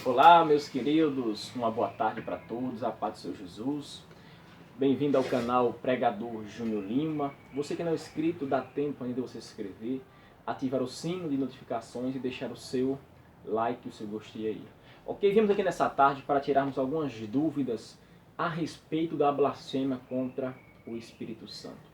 Olá, meus queridos, uma boa tarde para todos, a paz do Senhor Jesus. Bem-vindo ao canal Pregador Júnior Lima. Você que não é inscrito, dá tempo ainda de você se inscrever, ativar o sino de notificações e deixar o seu like, o seu gostei aí. Ok, viemos aqui nessa tarde para tirarmos algumas dúvidas a respeito da blasfêmia contra o Espírito Santo.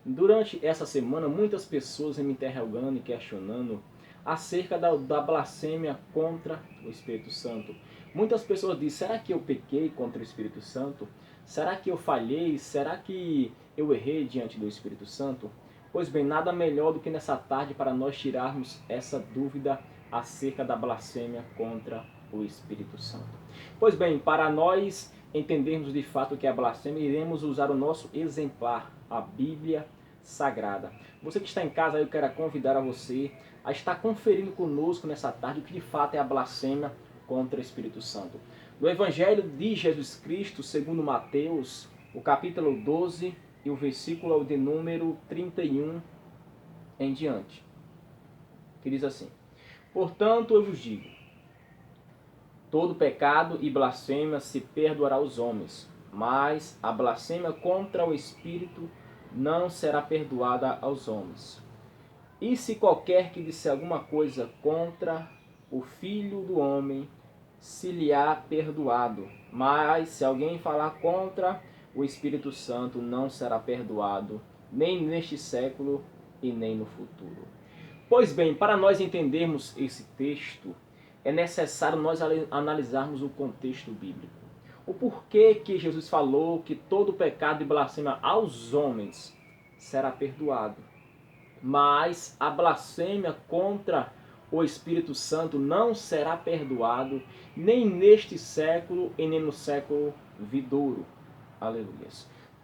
Durante essa semana, muitas pessoas me interrogando e questionando acerca da blasfêmia contra o Espírito Santo. Muitas pessoas dizem, será que eu pequei contra o Espírito Santo? Será que eu falhei? Será que eu errei diante do Espírito Santo? Pois bem, nada melhor do que nessa tarde para nós tirarmos essa dúvida acerca da blasfêmia contra o Espírito Santo. Pois bem, para nós entendermos de fato o que é a blasfêmia, iremos usar o nosso exemplar, a Bíblia Sagrada. Você que está em casa, eu quero convidar a você a estar conferindo conosco nessa tarde o que de fato é a blasfêmia contra o Espírito Santo. No Evangelho de Jesus Cristo, segundo Mateus, o capítulo 12 e o versículo de número 31 em diante, que diz assim: Portanto, eu vos digo, todo pecado e blasfêmia se perdoará aos homens, mas a blasfêmia contra o Espírito não será perdoada aos homens. E se qualquer que disser alguma coisa contra o Filho do Homem, se lhe há perdoado. Mas se alguém falar contra o Espírito Santo, não será perdoado, nem neste século e nem no futuro. Pois bem, para nós entendermos esse texto, é necessário nós analisarmos o contexto bíblico. O porquê que Jesus falou que todo pecado e blasfêmia aos homens será perdoado, mas a blasfêmia contra o Espírito Santo não será perdoado nem neste século e nem no século vindouro. Aleluia.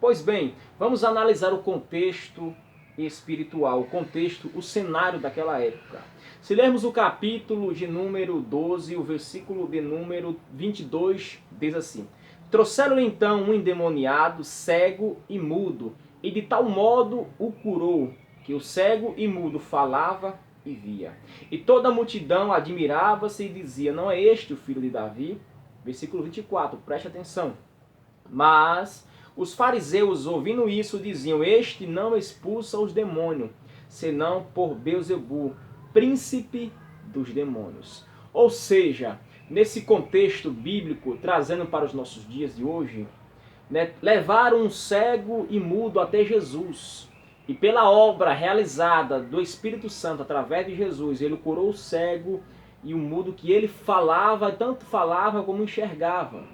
Pois bem, vamos analisar o contexto espiritual, o contexto, o cenário daquela época. Se lermos o capítulo de número 12, o versículo de número 22, diz assim: Trouxeram-lhe então um endemoniado, cego e mudo, e de tal modo o curou, que o cego e mudo falava e via. E toda a multidão admirava-se e dizia, não é este o filho de Davi? Versículo 24, preste atenção. Mas os fariseus, ouvindo isso, diziam, este não expulsa os demônios, senão por Beelzebu, príncipe dos demônios. Ou seja, nesse contexto bíblico, trazendo para os nossos dias de hoje, levaram um cego e mudo até Jesus. E pela obra realizada do Espírito Santo através de Jesus, ele curou o cego e o mudo, que ele falava, tanto falava como enxergava.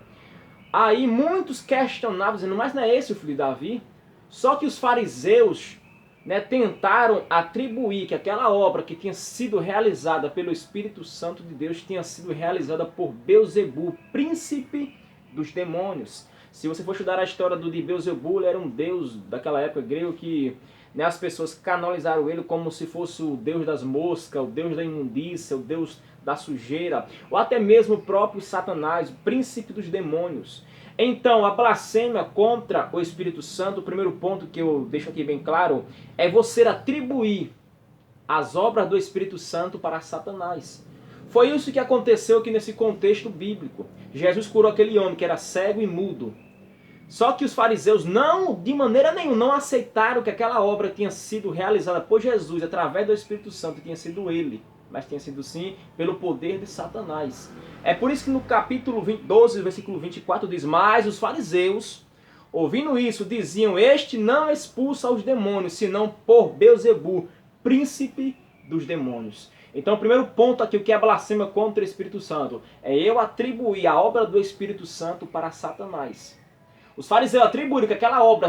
Aí muitos questionavam, dizendo, mas não é esse o filho de Davi? Só que os fariseus tentaram atribuir que aquela obra que tinha sido realizada pelo Espírito Santo de Deus tinha sido realizada por Beelzebu, príncipe dos demônios. Se você for estudar a história de Beelzebu, ele era um deus daquela época grego que as pessoas canonizaram ele como se fosse o deus das moscas, o deus da imundícia, o deus da sujeira, ou até mesmo o próprio Satanás, o príncipe dos demônios. Então, a blasfêmia contra o Espírito Santo, o primeiro ponto que eu deixo aqui bem claro, é você atribuir as obras do Espírito Santo para Satanás. Foi isso que aconteceu aqui nesse contexto bíblico. Jesus curou aquele homem que era cego e mudo. Só que os fariseus de maneira nenhuma, não aceitaram que aquela obra tinha sido realizada por Jesus através do Espírito Santo, tinha sido ele, mas tinha sido sim pelo poder de Satanás. É por isso que no capítulo 12, versículo 24 diz, mas os fariseus, ouvindo isso, diziam, este não expulsa os demônios, senão por Beelzebu, príncipe dos demônios. Então o primeiro ponto aqui, o que é blasfêmia contra o Espírito Santo, é eu atribuir a obra do Espírito Santo para Satanás. Os fariseus atribuíram que aquela obra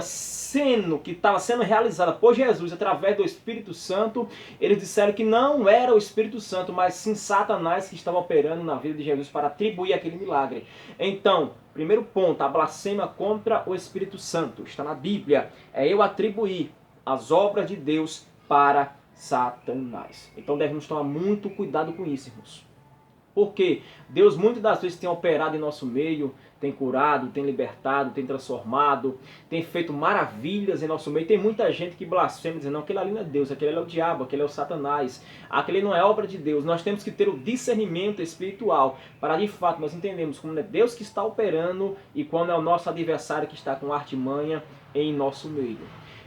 que estava sendo realizada por Jesus através do Espírito Santo, eles disseram que não era o Espírito Santo, mas sim Satanás que estava operando na vida de Jesus para atribuir aquele milagre. Então, primeiro ponto, a blasfêmia contra o Espírito Santo, está na Bíblia, é eu atribuir as obras de Deus para Satanás. Então devemos tomar muito cuidado com isso, irmãos. Porque Deus muitas das vezes tem operado em nosso meio, tem curado, tem libertado, tem transformado, tem feito maravilhas em nosso meio. Tem muita gente que blasfema, dizendo, não, aquele ali não é Deus, aquele ali é o diabo, aquele é o Satanás, aquele não é obra de Deus. Nós temos que ter o discernimento espiritual para, de fato, nós entendemos como é Deus que está operando e quando é o nosso adversário que está com artimanha em nosso meio.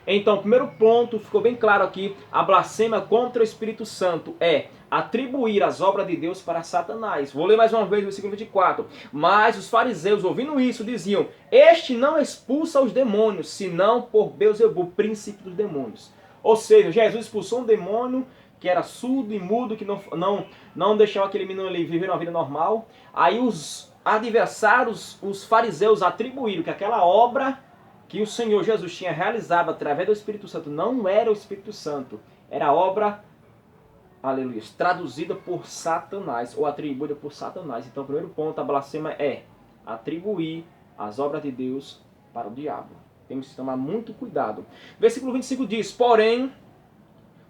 Então, o primeiro ponto, ficou bem claro aqui, a blasfêmia contra o Espírito Santo é atribuir as obras de Deus para Satanás. Vou ler mais uma vez o versículo 24. Mas os fariseus, ouvindo isso, diziam, este não expulsa os demônios, senão por Beelzebul, príncipe dos demônios. Ou seja, Jesus expulsou um demônio que era surdo e mudo, que não deixava aquele menino ali viver uma vida normal. Aí os adversários, os fariseus, atribuíram que aquela obra que o Senhor Jesus tinha realizado através do Espírito Santo não era o Espírito Santo, era a obra, aleluia, traduzida por Satanás, ou atribuída por Satanás. Então, o primeiro ponto, a blasfêmia é atribuir as obras de Deus para o diabo. Temos que tomar muito cuidado. Versículo 25 diz, porém,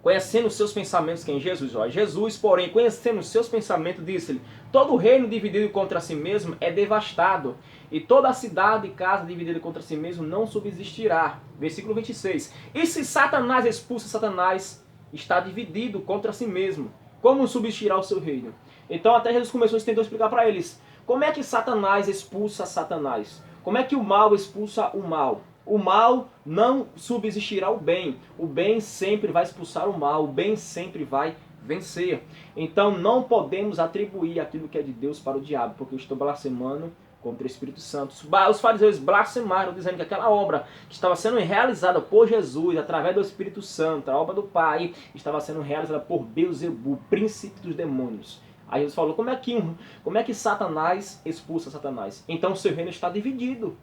conhecendo os seus pensamentos, quem? Jesus. Ó. Jesus, porém, conhecendo os seus pensamentos, disse-lhe, todo reino dividido contra si mesmo é devastado, e toda a cidade e casa dividida contra si mesmo não subsistirá. Versículo 26. E se Satanás expulsa Satanás, está dividido contra si mesmo. Como subsistirá o seu reino? Então até Jesus começou a tentar explicar para eles. Como é que Satanás expulsa Satanás? Como é que o mal expulsa o mal? O mal não subsistirá o bem. O bem sempre vai expulsar o mal. O bem sempre vai vencer. Então não podemos atribuir aquilo que é de Deus para o diabo, porque eu estou blasfemando contra o Espírito Santo. Os fariseus blasfemaram, dizendo que aquela obra que estava sendo realizada por Jesus, através do Espírito Santo, a obra do Pai, estava sendo realizada por Beelzebul, príncipe dos demônios. Aí Jesus falou, como é que Satanás expulsa Satanás? Então o seu reino está dividido.